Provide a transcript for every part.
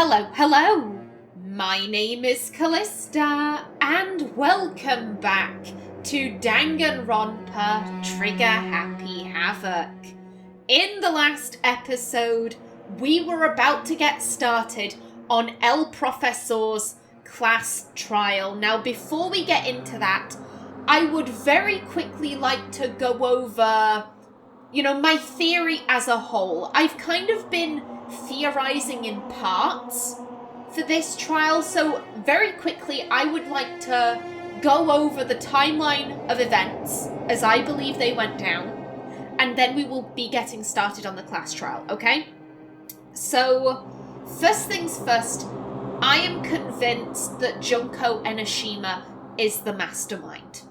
Hello! My name is Callista, and welcome back to Danganronpa Trigger Happy Havoc. In the last episode, we were about to get started on El Profesor's class trial. Now, before we get into that, I would very quickly like to go over, my theory as a whole. I've kind of been theorizing in parts for this trial, so very quickly I would like to go over the timeline of events as I believe they went down, and then we will be getting started on the class trial, okay? So, first things first, I am convinced that Junko Enoshima is the mastermind.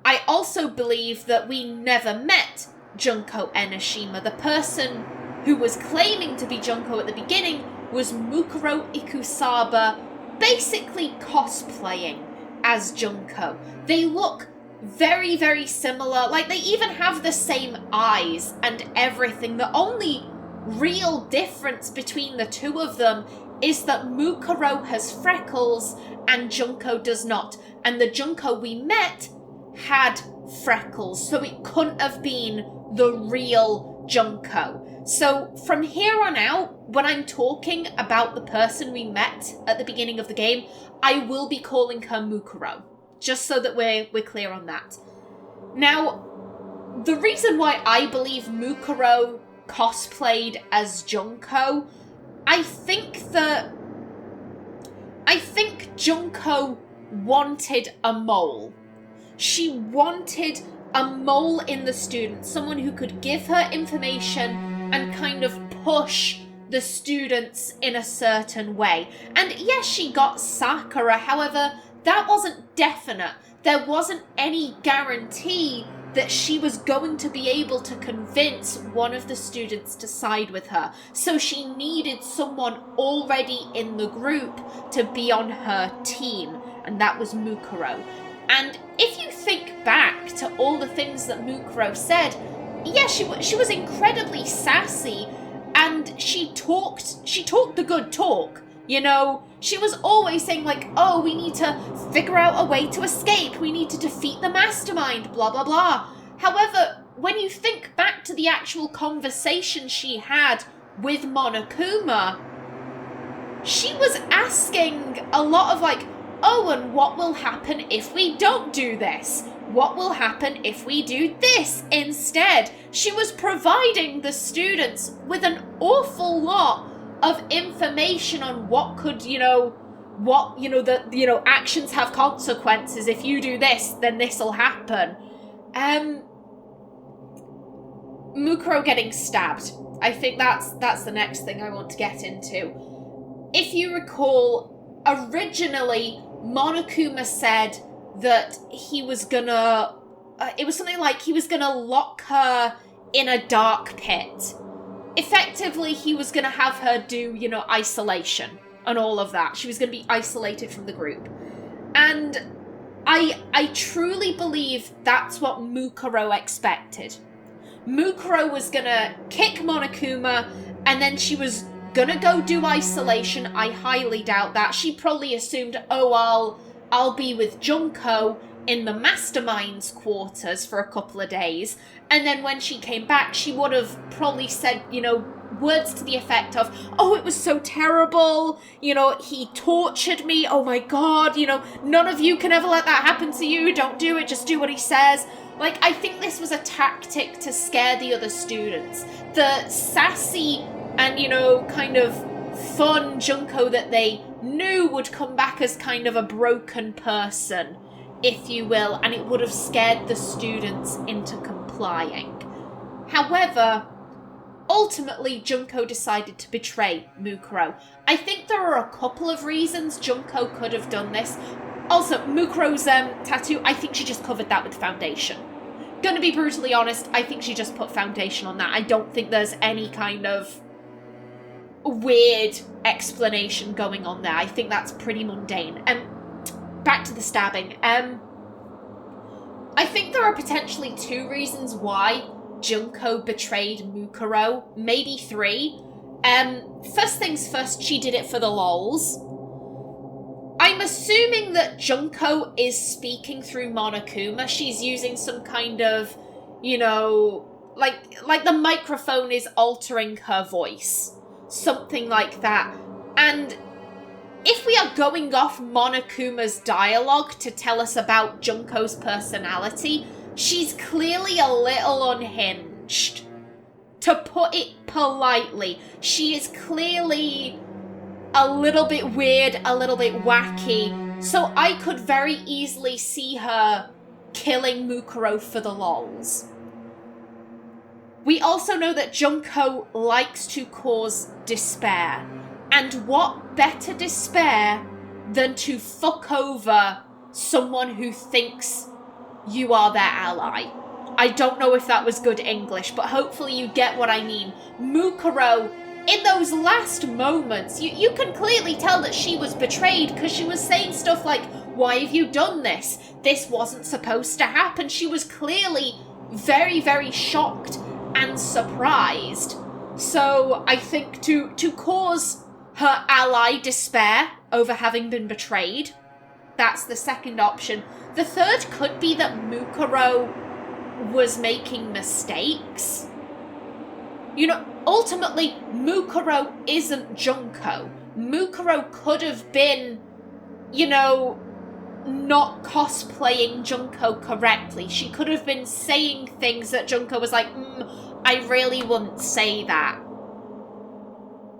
I also believe that we never met Junko Enoshima. The person who was claiming to be Junko at the beginning was Mukuro Ikusaba, basically cosplaying as Junko. They look very, very similar. Like, they even have the same eyes and everything. The only real difference between the two of them is that Mukuro has freckles and Junko does not. And the Junko we met had freckles, so it couldn't have been the real Junko. So from here on out, when I'm talking about the person we met at the beginning of the game, I will be calling her Mukuro, just so that we're clear on that. Now, the reason why I believe Mukuro cosplayed as Junko, I think Junko wanted a mole. She wanted a mole in the students, someone who could give her information and kind of push the students in a certain way. And yes, she got Sakura, however, that wasn't definite. There wasn't any guarantee that she was going to be able to convince one of the students to side with her. So she needed someone already in the group to be on her team, and that was Mukuro. And if you think back to all the things that Mukuro said, yeah, she was incredibly sassy, and she talked the good talk, She was always saying, like, oh, we need to figure out a way to escape, we need to defeat the mastermind, blah, blah, blah. However, when you think back to the actual conversation she had with Monokuma, she was asking a lot of, like, oh, and what will happen if we don't do this? What will happen if we do this instead? She was providing the students with an awful lot of information on what could, actions have consequences. If you do this, then this'll happen. Mukuro getting stabbed. I think that's the next thing I want to get into. If you recall, originally, Monokuma said that he was gonna... it was something like he was gonna lock her in a dark pit. Effectively, he was gonna have her do, isolation and all of that. She was gonna be isolated from the group. And I truly believe that's what Mukuro expected. Mukuro was gonna kick Monokuma, and then she was gonna go do isolation. I highly doubt that. She probably assumed, oh, I'll be with Junko in the mastermind's quarters for a couple of days. And then when she came back, she would have probably said, words to the effect of, oh, it was so terrible. He tortured me. Oh my God, none of you can ever let that happen to you. Don't do it. Just do what he says. Like, I think this was a tactic to scare the other students. The sassy and, kind of fun Junko that they knew would come back as kind of a broken person, if you will, and it would have scared the students into complying. However, ultimately, Junko decided to betray Mukuro. I think there are a couple of reasons Junko could have done this. Also, Mukuro's tattoo, I think she just covered that with foundation. Gonna be brutally honest, I think she just put foundation on that. I don't think there's any kind of weird explanation going on there. I think that's pretty mundane. Back to the stabbing. I think there are potentially two reasons why Junko betrayed Mukuro, maybe three. First things first, she did it for the lols. I'm assuming that Junko is speaking through Monokuma. She's using some kind of, you know, like the microphone is altering her voice. Something like that. And if we are going off Monokuma's dialogue to tell us about Junko's personality, she's clearly a little unhinged. To put it politely, she is clearly a little bit weird, a little bit wacky, so I could very easily see her killing Mukuro for the lols. We also know that Junko likes to cause despair, and what better despair than to fuck over someone who thinks you are their ally. I don't know if that was good English, but hopefully you get what I mean. Mukuro, in those last moments, you can clearly tell that she was betrayed because she was saying stuff like, why have you done this? This wasn't supposed to happen. She was clearly very, very shocked and surprised. So I think to cause her ally despair over having been betrayed, that's the second option. The third could be that Mukuro was making mistakes. You know, ultimately, Mukuro isn't Junko. Mukuro could have been, you know, not cosplaying Junko correctly. She could have been saying things that Junko was like, I really wouldn't say that.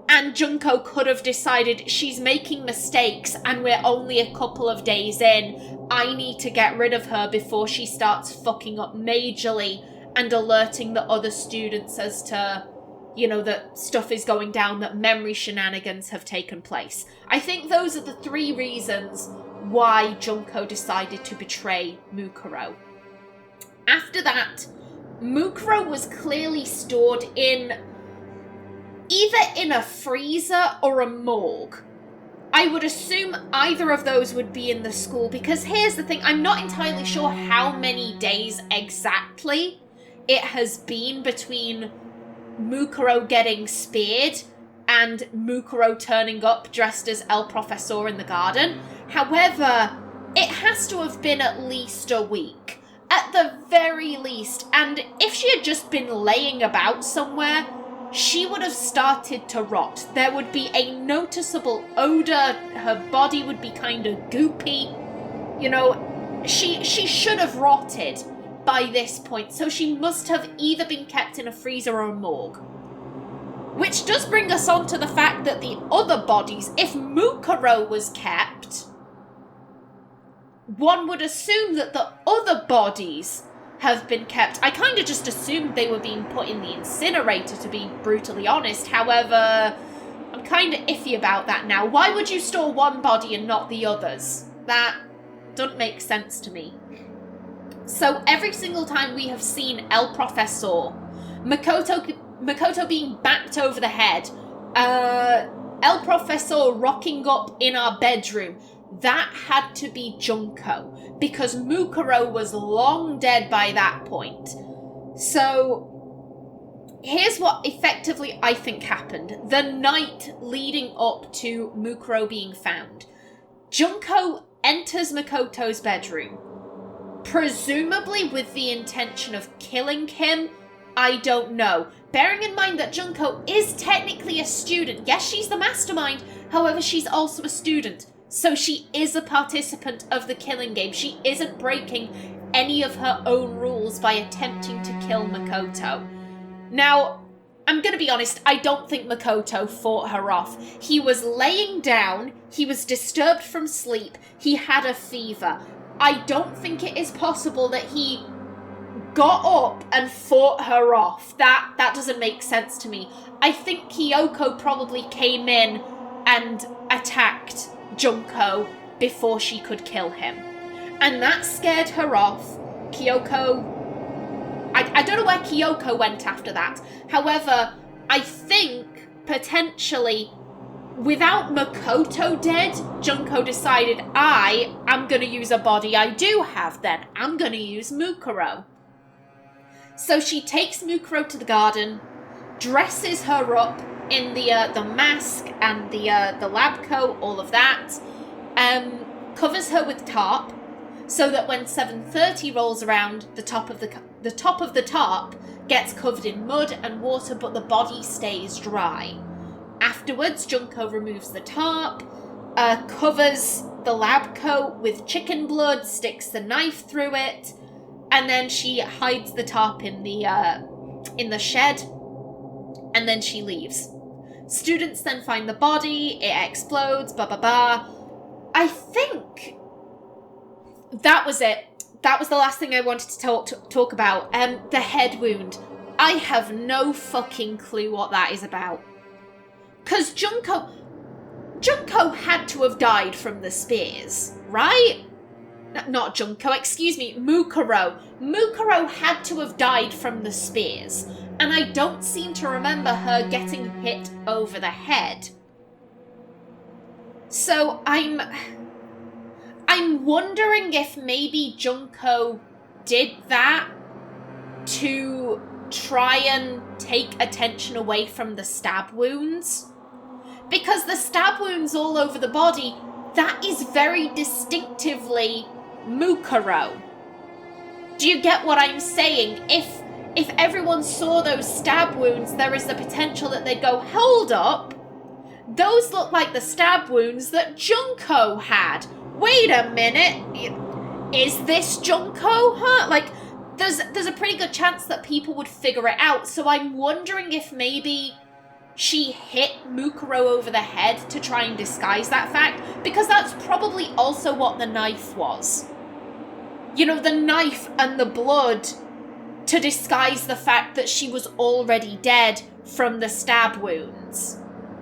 And Junko could have decided she's making mistakes and we're only a couple of days in. I need to get rid of her before she starts fucking up majorly and alerting the other students as to, you know, that stuff is going down, that memory shenanigans have taken place. I think those are the three reasons why Junko decided to betray Mukuro. After that, Mukuro was clearly stored in either in a freezer or a morgue. I would assume either of those would be in the school, because here's the thing, I'm not entirely sure how many days exactly it has been between Mukuro getting speared and Mukuro turning up dressed as El Professor in the garden. However, it has to have been at least a week. At the very least. And if she had just been laying about somewhere, she would have started to rot. There would be a noticeable odor. Her body would be kind of goopy. You know, she should have rotted by this point. So she must have either been kept in a freezer or a morgue. Which does bring us on to the fact that the other bodies, if Mukuro was kept, one would assume that the other bodies have been kept. I kind of just assumed they were being put in the incinerator, to be brutally honest. However, I'm kind of iffy about that now. Why would you store one body and not the others? That doesn't make sense to me. So every single time we have seen El Professor, Makoto being backed over the head, El Professor rocking up in our bedroom, that had to be Junko, because Mukuro was long dead by that point. So, here's what effectively I think happened. The night leading up to Mukuro being found, Junko enters Makoto's bedroom, presumably with the intention of killing him. I don't know. Bearing in mind that Junko is technically a student. Yes, she's the mastermind, however, she's also a student. So she is a participant of the killing game. She isn't breaking any of her own rules by attempting to kill Makoto. Now, I'm going to be honest, I don't think Makoto fought her off. He was laying down, he was disturbed from sleep, he had a fever. I don't think it is possible that he got up and fought her off. That doesn't make sense to me. I think Kyoko probably came in and attacked Junko before she could kill him. And that scared her off. Kyoko... I don't know where Kyoko went after that. However, I think, potentially, without Makoto dead, Junko decided, I am going to use a body I do have then. I'm going to use Mukuro. So she takes Mukuro to the garden, dresses her up in the mask and the lab coat, all of that, covers her with tarp, so that when 7:30 rolls around, the top of the tarp gets covered in mud and water, but the body stays dry. Afterwards, Junko removes the tarp, covers the lab coat with chicken blood, sticks the knife through it, and then she hides the tarp in the shed, and then she leaves. Students then find the body, it explodes, I think that was it. That was the last thing I wanted to talk about. The head wound. I have no fucking clue what that is about. Because Junko had to have died from the spears, right? Not Junko, excuse me, Mukuro. Mukuro had to have died from the spears, and I don't seem to remember her getting hit over the head. So I'm wondering if maybe Junko did that to try and take attention away from the stab wounds. Because the stab wounds all over the body, that is very distinctively Mukuro. Do you get what I'm saying? If everyone saw those stab wounds, there is the potential that they'd go, hold up, those look like the stab wounds that Junko had. Wait a minute, is this Junko? Huh? Like, there's a pretty good chance that people would figure it out, so I'm wondering if maybe she hit Mukuro over the head to try and disguise that fact, because that's probably also what the knife was. You know, the knife and the blood to disguise the fact that she was already dead from the stab wounds.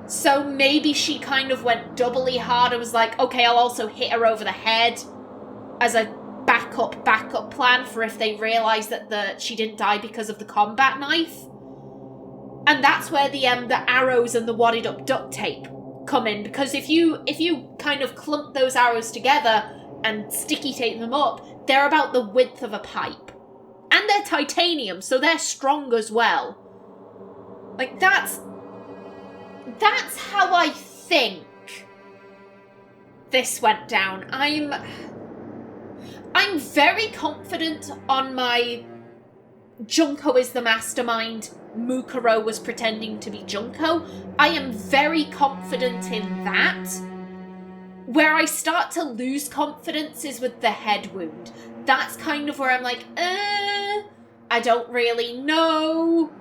So maybe she kind of went doubly hard and was like, okay, I'll also hit her over the head as a backup plan for if they realise that she didn't die because of the combat knife. And that's where the arrows and the wadded up duct tape come in, because if you kind of clump those arrows together and sticky tape them up, they're about the width of a pipe. And they're titanium, so they're strong as well. Like, that's how I think this went down. I'm very confident on my Junko is the mastermind, Mukuro was pretending to be Junko. I am very confident in that. Where I start to lose confidence is with the head wound. That's kind of where I'm like, I don't really know.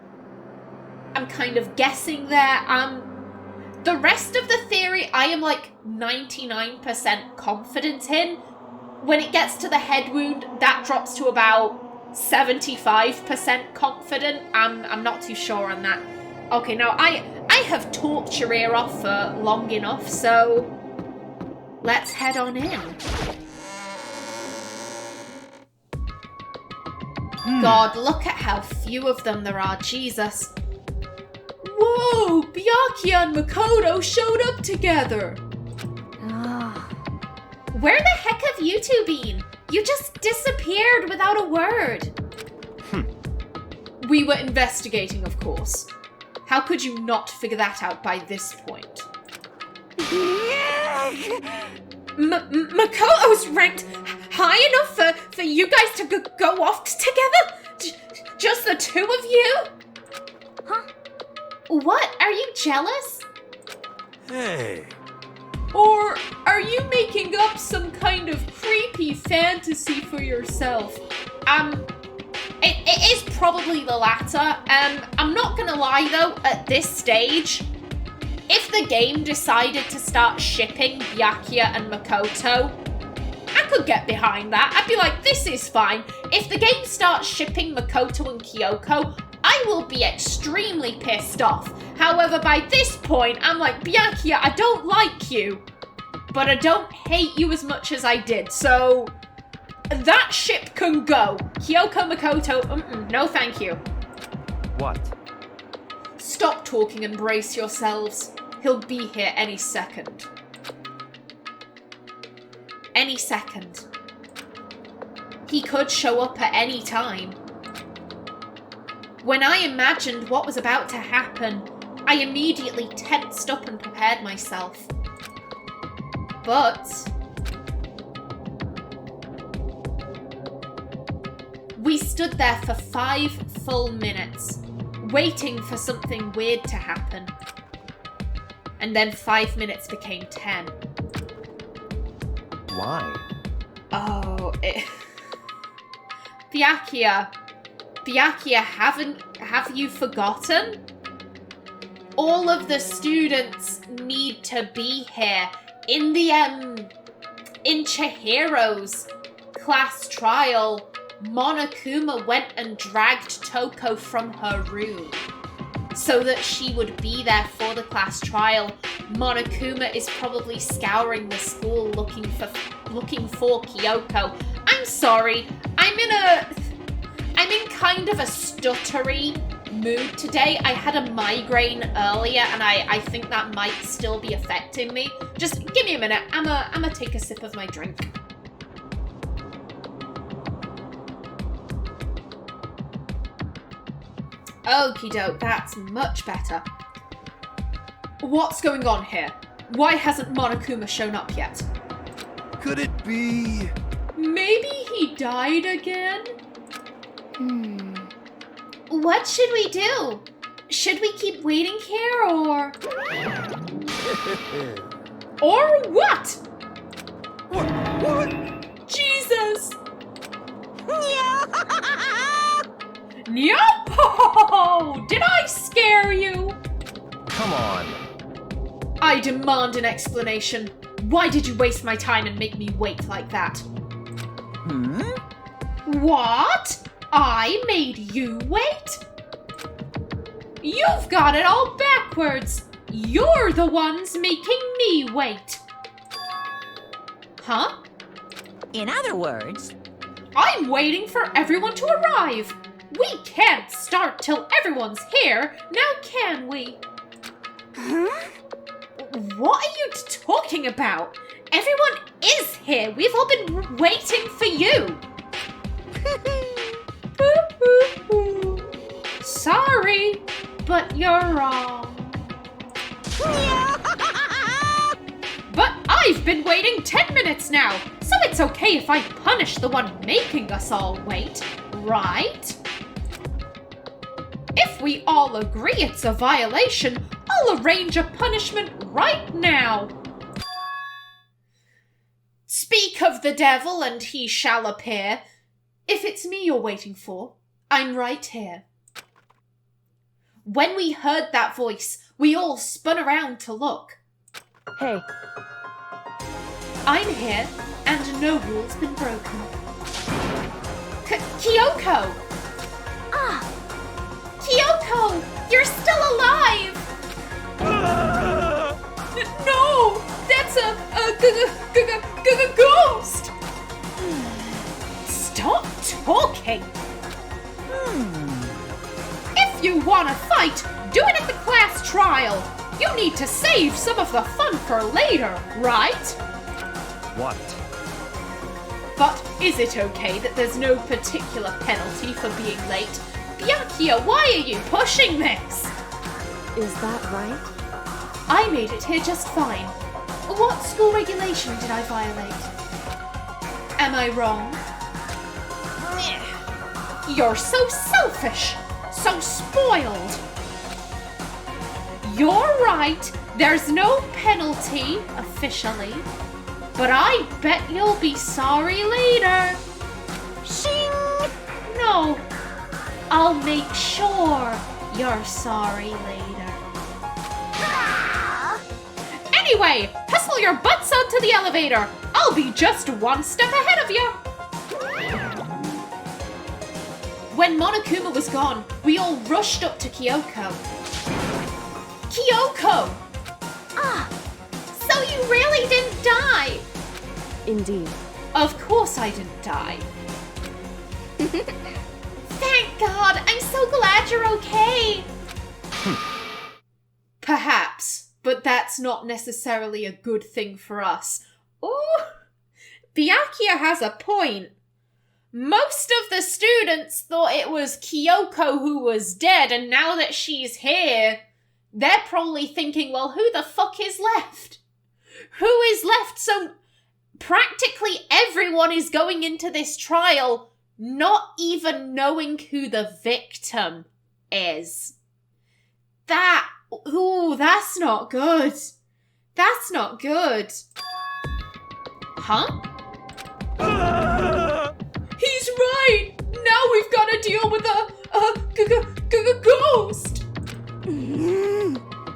I'm kind of guessing there. The rest of the theory, I am like 99% confident in. When it gets to the head wound, that drops to about 75% confident. I'm not too sure on that. Okay, now I have talked your ear off for long enough, so let's head on in. God, look at how few of them there are, Jesus. Whoa, Byakuya and Makoto showed up together. Where the heck have you two been? You just disappeared without a word. We were investigating, of course. How could you not figure that out by this point? Makoto's ranked high enough for you guys to go off together? Just the two of you? Huh? What? Are you jealous? Hey. Or are you making up some kind of creepy fantasy for yourself? It is probably the latter. I'm not gonna lie though, at this stage, if the game decided to start shipping Byakuya and Makoto, I could get behind that. I'd be like, this is fine. If the game starts shipping Makoto and Kyoko, I will be extremely pissed off. However, by this point, I'm like, Byakuya, I don't like you, but I don't hate you as much as I did, so that ship can go. Kyoko, Makoto, no thank you. What? Stop talking and brace yourselves. He'll be here any second. Any second. He could show up at any time. When I imagined what was about to happen, I immediately tensed up and prepared myself. But we stood there for 5 full minutes, waiting for something weird to happen. And then 5 minutes became 10. Why? Oh, Byakuya, have you forgotten? All of the students need to be here in the, in Chihiro's class trial. Monokuma went and dragged Toko from her room so that she would be there for the class trial. Monokuma is probably scouring the school looking for Kyoko. I'm sorry. I'm in kind of a stuttery mood today. I had a migraine earlier and I think that might still be affecting me. Just give me a minute. I'ma take a sip of my drink. Okie doke, that's much better. What's going on here? Why hasn't Monokuma shown up yet? Could it be? Maybe he died again? What should we do? Should we keep waiting here or... Or what? What? Jesus! No! Did I scare you? Come on. I demand an explanation. Why did you waste my time and make me wait like that? What? I made you wait? You've got it all backwards. You're the ones making me wait. Huh? In other words, I'm waiting for everyone to arrive. We can't start till everyone's here, now can we? What are you talking about? Everyone is here. We've all been waiting for you. Sorry, but you're wrong. But I've been waiting 10 minutes now, so it's okay if I punish the one making us all wait, right? If we all agree it's a violation, I'll arrange a punishment right now. Speak of the devil and he shall appear. If it's me you're waiting for, I'm right here. When we heard that voice, we all spun around to look. Hey. I'm here, and no rule's been broken. Kyoko! ah, Kyoko! You're still alive! No! That's a ghost! Stop talking! If you want to fight, do it at the class trial. You need to save some of the fun for later, right? What? But is it okay that there's no particular penalty for being late? Byakuya, why are you pushing this? Is that right? I made it here just fine. What school regulation did I violate? Am I wrong? You're so selfish, so spoiled. You're right, there's no penalty officially, but I bet you'll be sorry later. shing! No, I'll make sure you're sorry later. Anyway, hustle your butts onto the elevator. I'll be just one step ahead of you. When Monokuma was gone, we all rushed up to Kyoko. Kyoko! Ah, so you really didn't die? Indeed. Of course I didn't die. Thank God, I'm so glad you're okay. Perhaps, but that's not necessarily a good thing for us. Oh, Byakuya has a point. Most of the students thought it was Kyoko who was dead, and now that she's here, they're probably thinking, well, who the fuck is left? Who is left? So practically everyone is going into this trial not even knowing who the victim is. That's not good. That's not good. Huh? He's right! Now we've got to deal with a ghost!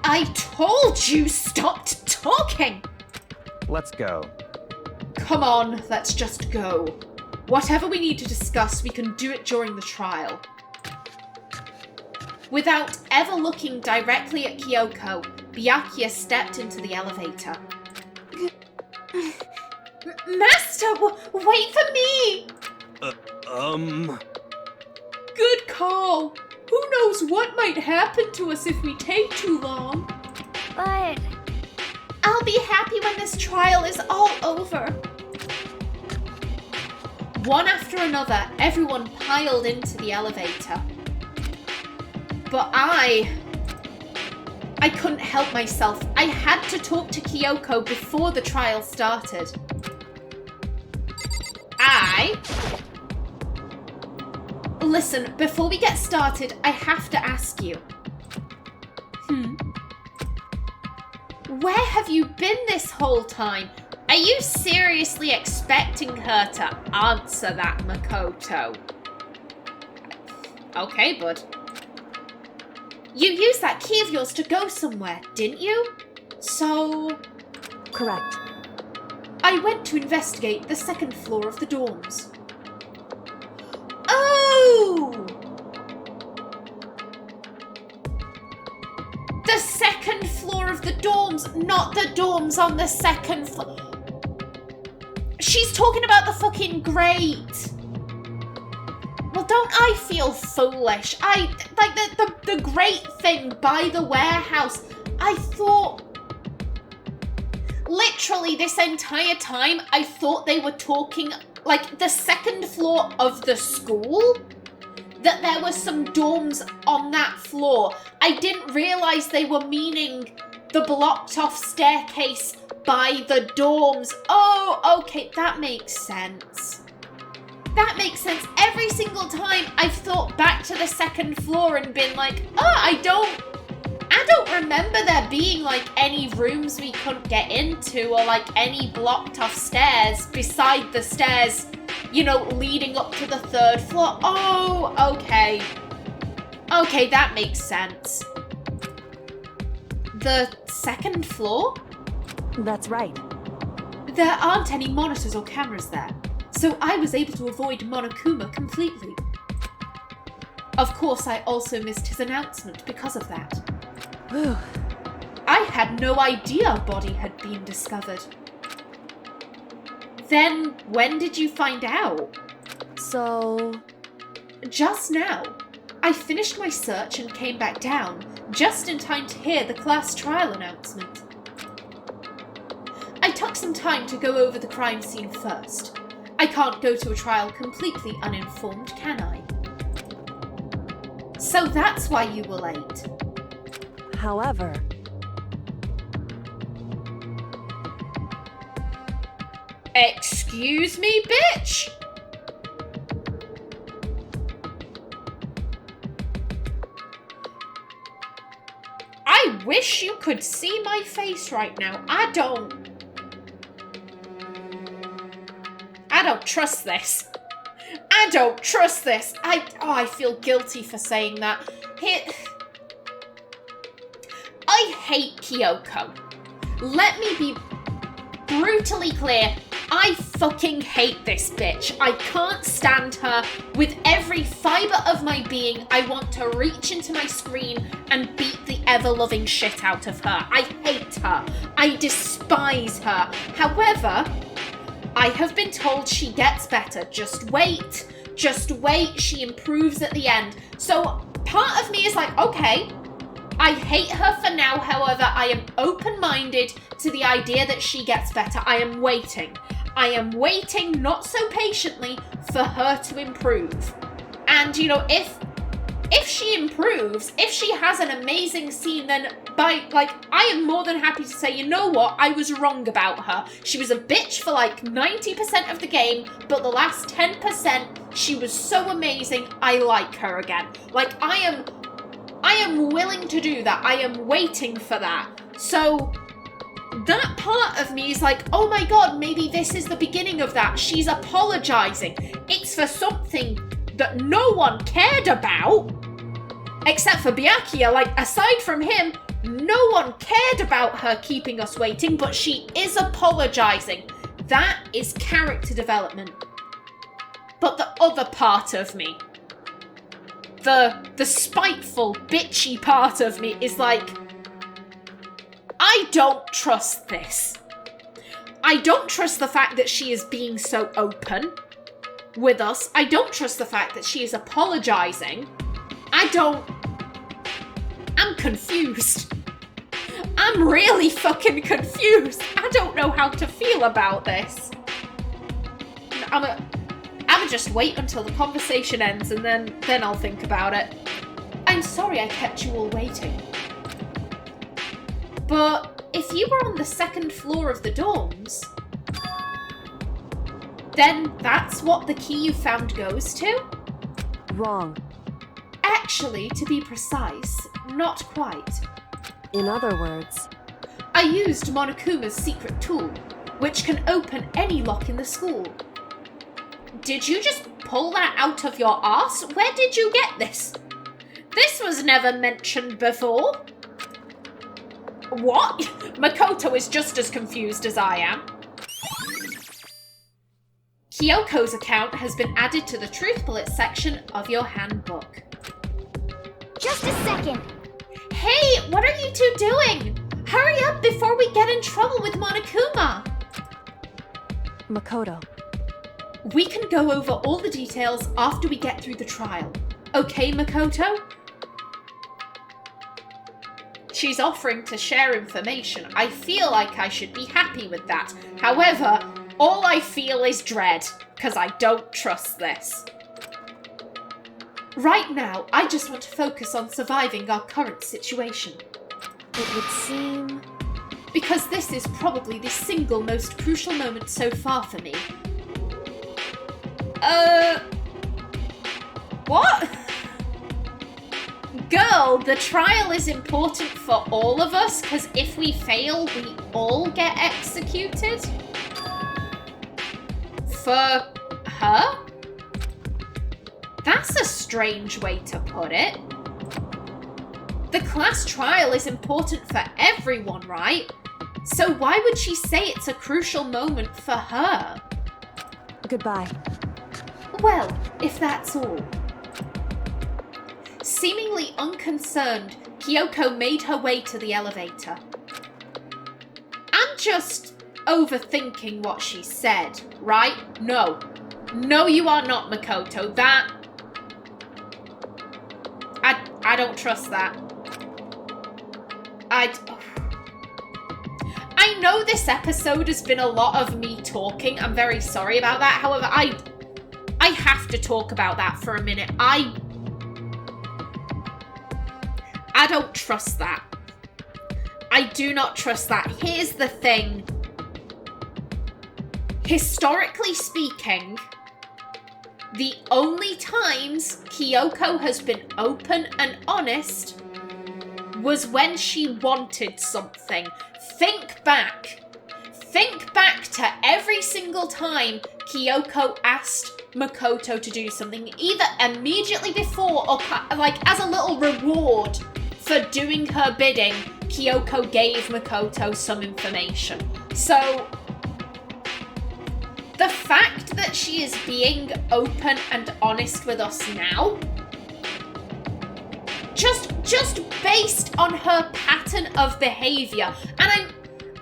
I told you stopped talking! Let's go. Come on, let's just go. Whatever we need to discuss, we can do it during the trial. Without ever looking directly at Kyoko, Byakuya stepped into the elevator. Master, wait for me! Good call. Who knows what might happen to us if we take too long? But I'll be happy when this trial is all over. One after another, everyone piled into the elevator. But I couldn't help myself. I had to talk to Kyoko before the trial started. Listen, before we get started, I have to ask you. Where have you been this whole time? Are you seriously expecting her to answer that, Makoto? Okay, bud. You used that key of yours to go somewhere, didn't you? So... Correct. I went to investigate the second floor of the dorms. Oh! The second floor of the dorms, not the dorms on the second floor. She's talking about the fucking grate. Well, don't I feel foolish? The grate thing by the warehouse. I thought... Literally this entire time, I thought they were talking, like, the second floor of the school? That there were some dorms on that floor. I didn't realise they were meaning the blocked off staircase by the dorms. Oh, okay, that makes sense. That makes sense. Every single time I've thought back to the second floor and been like, oh, I don't remember there being like any rooms we couldn't get into or like any blocked off stairs beside the stairs, you know, leading up to the third floor. Oh, okay. Okay, that makes sense. The second floor? That's right. There aren't any monitors or cameras there, so I was able to avoid Monokuma completely. Of course, I also missed his announcement because of that. I had no idea a body had been discovered. Then, when did you find out? So... Just now. I finished my search and came back down, just in time to hear the class trial announcement. I took some time to go over the crime scene first. I can't go to a trial completely uninformed, can I? So that's why you were late. However... Excuse me, bitch? I wish you could see my face right now. I don't trust this. I don't trust this. I feel guilty for saying that. I hate Kyoko. Let me be brutally clear. I fucking hate this bitch. I can't stand her. With every fibre of my being, I want to reach into my screen and beat the ever-loving shit out of her. I hate her. I despise her. However, I have been told she gets better. Just wait. Just wait. She improves at the end. So part of me is like, okay, I hate her for now. However, I am open-minded to the idea that she gets better. I am waiting. I am waiting, not so patiently, for her to improve. And, you know, if if she improves, if she has an amazing scene, then I am more than happy to say, you know what, I was wrong about her. She was a bitch for like 90% of the game, but the last 10%, she was so amazing, I like her again. Like, I am willing to do that. I am waiting for that. So that part of me is like, oh my god, maybe this is the beginning of that. She's apologizing. It's for something that no one cared about, except for Byakuya. Like, aside from him, no one cared about her keeping us waiting, but she is apologizing. That is character development. But the other part of me, the spiteful, bitchy part of me is like, I don't trust this. I don't trust the fact that she is being so open with us. I don't trust the fact that she is apologizing. I'm confused. I'm really fucking confused. I don't know how to feel about this. I'ma just wait until the conversation ends and then I'll think about it. I'm sorry I kept you all waiting. But if you were on the second floor of the dorms, then that's what the key you found goes to? Wrong. Actually, to be precise, not quite. In other words, I used Monokuma's secret tool, which can open any lock in the school. Did you just pull that out of your arse? Where did you get this? This was never mentioned before. What? Makoto is just as confused as I am. Kyoko's account has been added to the Truth Bullet section of your handbook. Just a second. Hey, what are you two doing? Hurry up before we get in trouble with Monokuma. Makoto. We can go over all the details after we get through the trial. Okay, Makoto? She's offering to share information. I feel like I should be happy with that. However, all I feel is dread, because I don't trust this. Right now, I just want to focus on surviving our current situation. It would seem... Because this is probably the single most crucial moment so far for me. What? Girl, the trial is important for all of us, because if we fail, we all get executed? For her? That's a strange way to put it. The class trial is important for everyone, right? So why would she say it's a crucial moment for her? Goodbye. Well, if that's all. Seemingly unconcerned, Kyoko made her way to the elevator. I'm just overthinking what she said, right? No. No, you are not, Makoto. I don't trust that. I know this episode has been a lot of me talking. I'm very sorry about that. However, I have to talk about that for a minute. I don't trust that. I do not trust that. Here's the thing. Historically speaking, the only times Kyoko has been open and honest was when she wanted something. Think back. Think back to every single time Kyoko asked Makoto to do something, either immediately before or like as a little reward for doing her bidding. Kyoko gave Makoto some information. So the fact that she is being open and honest with us now, just based on her pattern of behavior, and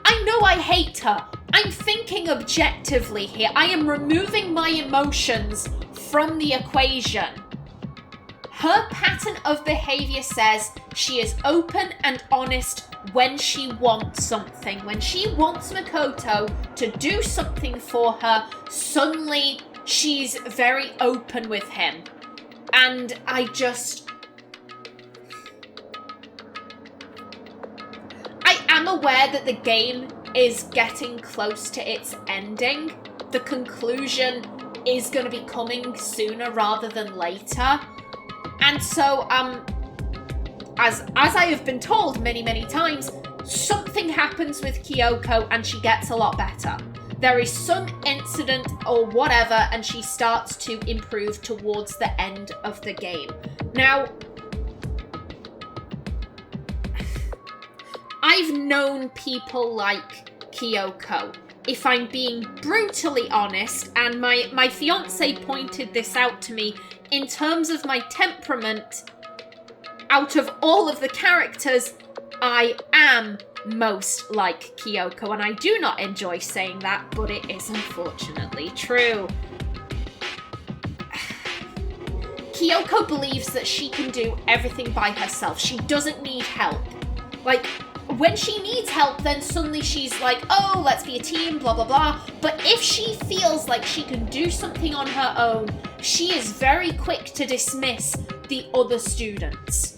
I know I hate her. I'm thinking objectively here. I am removing my emotions from the equation. Her pattern of behavior says she is open and honest when she wants something. When she wants Makoto to do something for her, suddenly she's very open with him. And I just aware that the game is getting close to its ending. The conclusion is going to be coming sooner rather than later. And so, as I have been told many, many times, something happens with Kyoko and she gets a lot better. There is some incident or whatever, and she starts to improve towards the end of the game. Now, I've known people like Kyoko, if I'm being brutally honest, and my fiance pointed this out to me, in terms of my temperament, out of all of the characters, I am most like Kyoko, and I do not enjoy saying that, but it is unfortunately true. Kyoko believes that she can do everything by herself. She doesn't need help. Like, when she needs help, then suddenly she's like, oh, let's be a team, blah, blah, blah. But if she feels like she can do something on her own, she is very quick to dismiss the other students.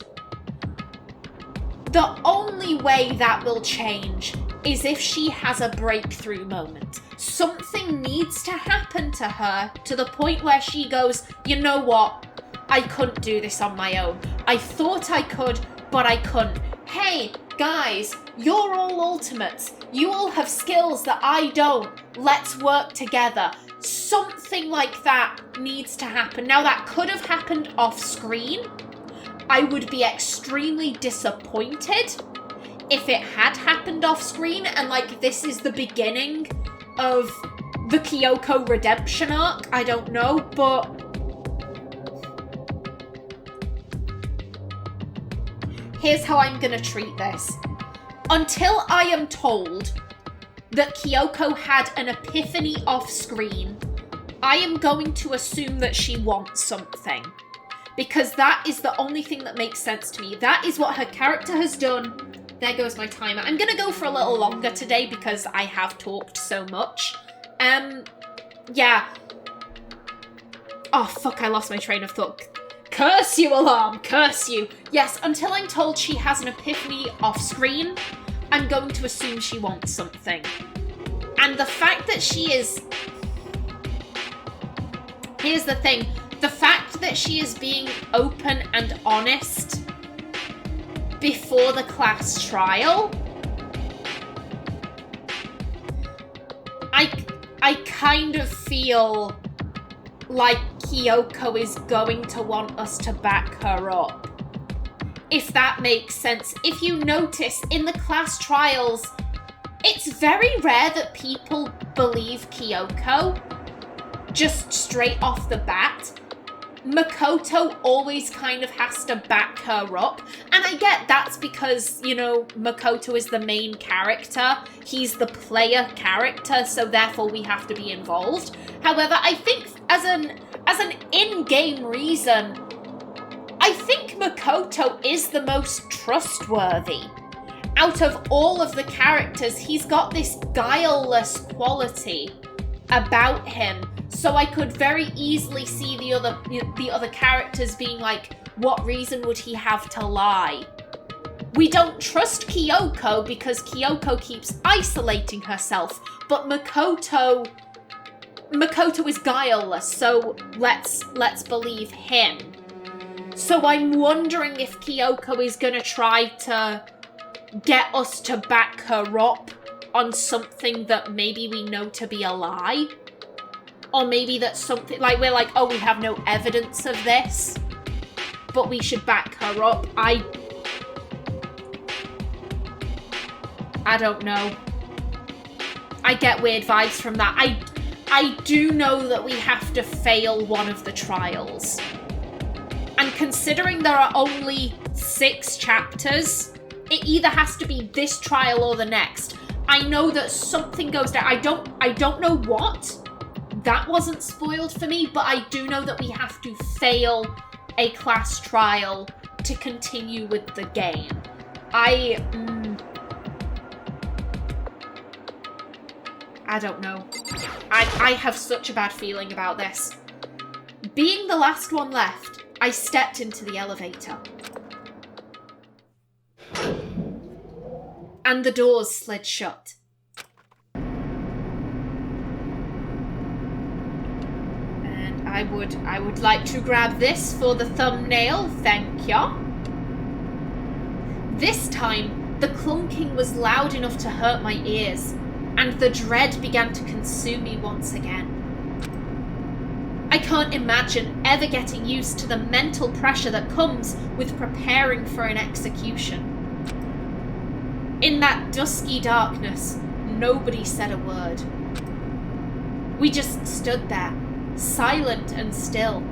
The only way that will change is if she has a breakthrough moment. Something needs to happen to her to the point where she goes, you know what? I couldn't do this on my own. I thought I could, but I couldn't. Hey, guys, you're all ultimates. You all have skills that I don't. Let's work together. Something like that needs to happen. Now, that could have happened off screen. I would be extremely disappointed if it had happened off screen and like this is the beginning of the Kyoko redemption arc. I don't know, but here's how I'm gonna treat this. Until I am told that Kyoko had an epiphany off screen, I am going to assume that she wants something. Because that is the only thing that makes sense to me. That is what her character has done. There goes my timer. I'm going to go for a little longer today because I have talked so much. Yeah. Oh, fuck, I lost my train of thought. Curse you, alarm! Curse you! Yes, until I'm told she has an epiphany off screen, I'm going to assume she wants something. And the fact that she is... Here's the thing. The fact that she is being open and honest before the class trial, I kind of feel like Kyoko is going to want us to back her up. If that makes sense. If you notice, in the class trials, it's very rare that people believe Kyoko just straight off the bat. Makoto always kind of has to back her up. And I get that's because, you know, Makoto is the main character. He's the player character, so therefore we have to be involved. However, I think as an in-game reason, I think Makoto is the most trustworthy. Out of all of the characters, he's got this guileless quality about him. So I could very easily see the other characters being like, what reason would he have to lie? We don't trust Kyoko because Kyoko keeps isolating herself, but Makoto is guileless, so let's believe him. So I'm wondering if Kyoko is gonna try to get us to back her up on something that maybe we know to be a lie. Or maybe that's something, like, we're like, oh, we have no evidence of this, but we should back her up. I don't know. I get weird vibes from that. I do know that we have to fail one of the trials. And considering there are only 6 chapters, it either has to be this trial or the next. I know that something goes down. I don't know what. That wasn't spoiled for me, but I do know that we have to fail a class trial to continue with the game. I don't know. I have such a bad feeling about this. Being the last one left, I stepped into the elevator. and the doors slid shut. And I would like to grab this for the thumbnail, thank ya. This time, the clunking was loud enough to hurt my ears, and the dread began to consume me once again. I can't imagine ever getting used to the mental pressure that comes with preparing for an execution. In that dusky darkness, nobody said a word. We just stood there, silent and still.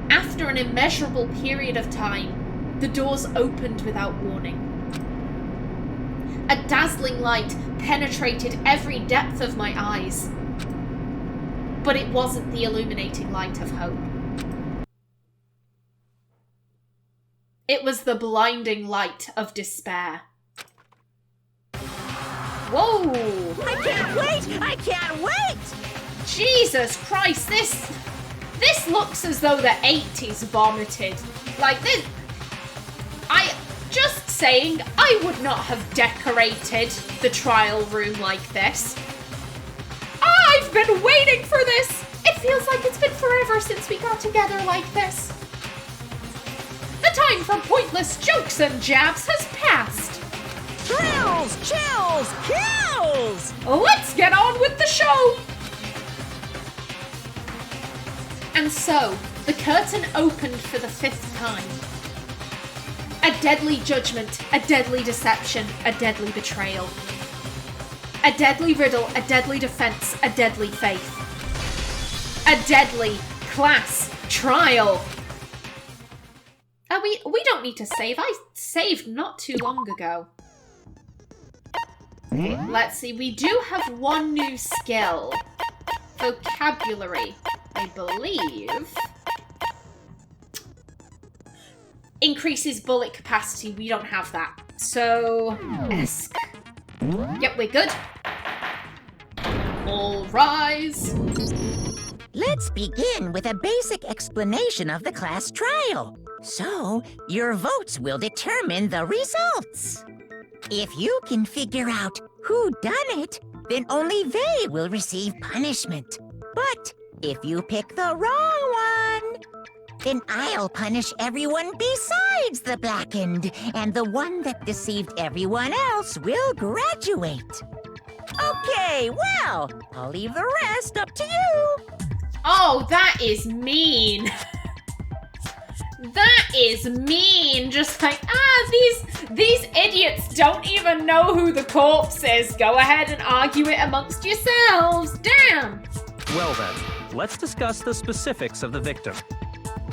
After an immeasurable period of time, the doors opened without warning. A dazzling light penetrated every depth of my eyes. But it wasn't the illuminating light of hope. It was the blinding light of despair. Whoa! I can't wait! I can't wait! Jesus Christ, this looks as though the 80s vomited. Like this. Just saying, I would not have decorated the trial room like this. I've been waiting for this! It feels like it's been forever since we got together like this. The time for pointless jokes and jabs has passed. Thrills, chills, kills! Let's get on with the show! And so, the curtain opened for the 5th time. A deadly judgment, a deadly deception, a deadly betrayal. A deadly riddle, a deadly defense, a deadly faith. A deadly class trial. We don't need to save. I saved not too long ago. Okay, let's see. We do have one new skill. Vocabulary, I believe. Increases bullet capacity. We don't have that. So, esque. Yep, we're good. All rise. Let's begin with a basic explanation of the class trial. So, your votes will determine the results. If you can figure out who done it, then only they will receive punishment. But if you pick the wrong one, then I'll punish everyone besides the blackened, and the one that deceived everyone else will graduate. Okay, well, I'll leave the rest up to you. Oh, that is mean. That is mean. Just like, these idiots don't even know who the corpse is. Go ahead and argue it amongst yourselves. Damn. Well then, let's discuss the specifics of the victim.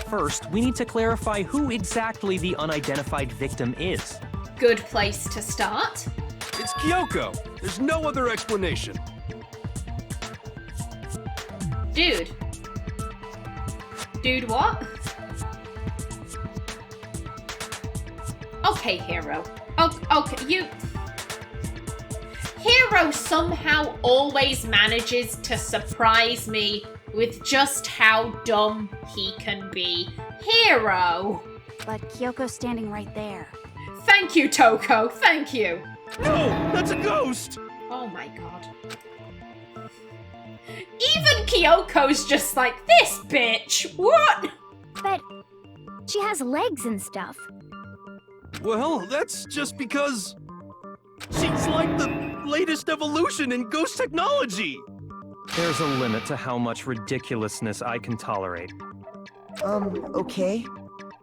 First, we need to clarify who exactly the unidentified victim is. Good place to start. It's Kyoko. There's no other explanation. Dude. Dude, what? Okay, Hero. Okay, you... Hero somehow always manages to surprise me with just how dumb he can be. Hero! But Kyoko's standing right there. Thank you, Toko. Thank you. No, that's a ghost! Oh my god. Even Kyoko's just like, this bitch! What? But she has legs and stuff. Well, that's just because she's like the latest evolution in ghost technology. There's a limit to how much ridiculousness I can tolerate. Okay.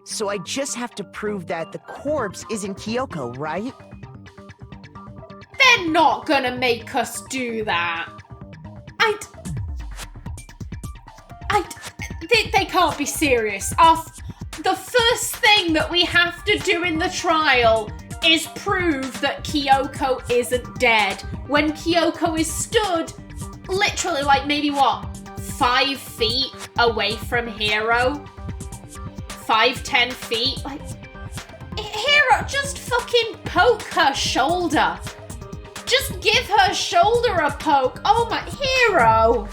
So I just have to prove that the corpse isn't Kyoko, right? They're not gonna make us do that. They can't be serious. The first thing that we have to do in the trial is prove that Kyoko isn't dead. When Kyoko is stood, literally like maybe 5 feet away from Hero? 5-10 feet? Like, Hero, just fucking poke her shoulder. Just give her shoulder a poke. Oh my, Hero.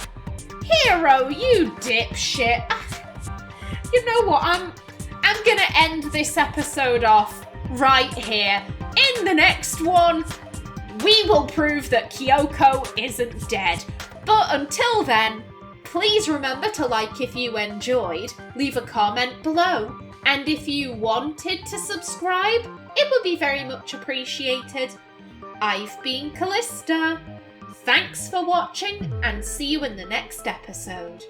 Hero, you dipshit. You know what, I'm gonna end this episode off right here. in the next one, we will prove that Kyoko isn't dead. But until then, please remember to like if you enjoyed, leave a comment below, and if you wanted to subscribe, it would be very much appreciated. I've been Kallista. Thanks for watching, and see you in the next episode.